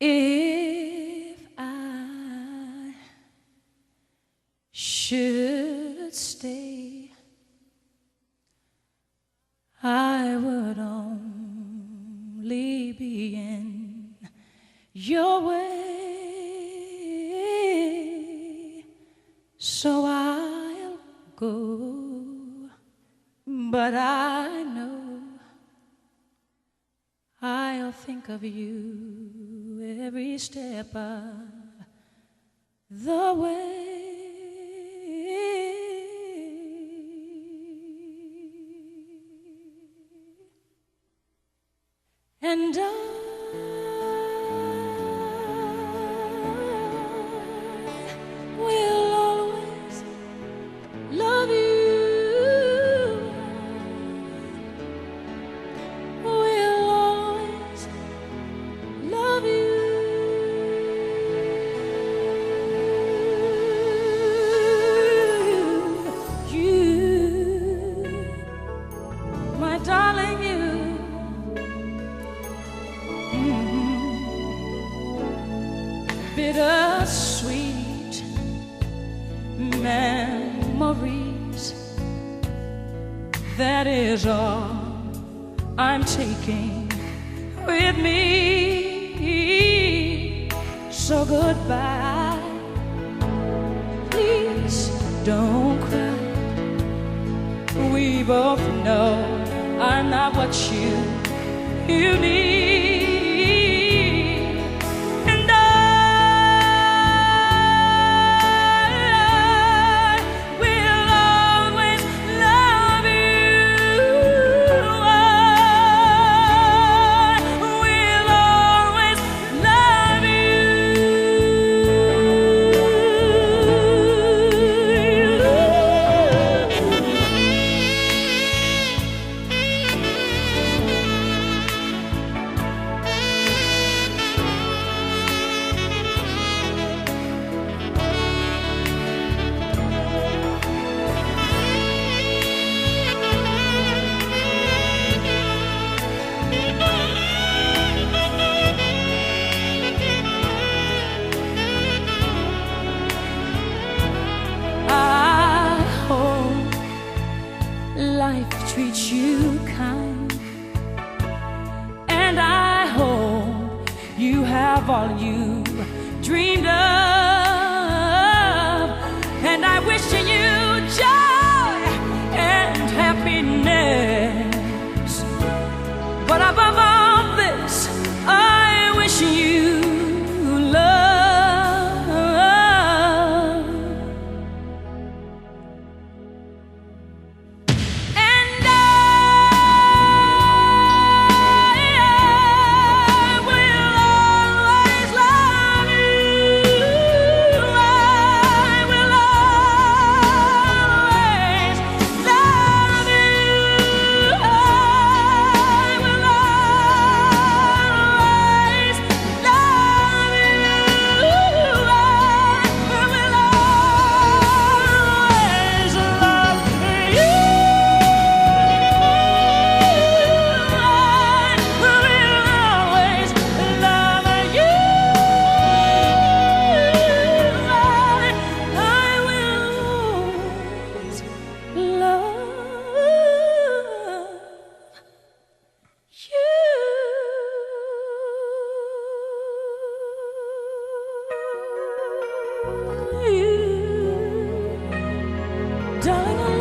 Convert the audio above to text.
If I should stay, I would only be in your way, so I'll go, but I know I'll think of you every step of the way. And I will always love you. Will always love you. You, my darling, you. Bittersweet memories, that is all I'm taking with me. So goodbye, please don't cry. We both know I'm not what you need. Life treats you kind, and I hope you have all you dreamed of, and I wish you joy and happiness, but above all this I wish you love. Darling,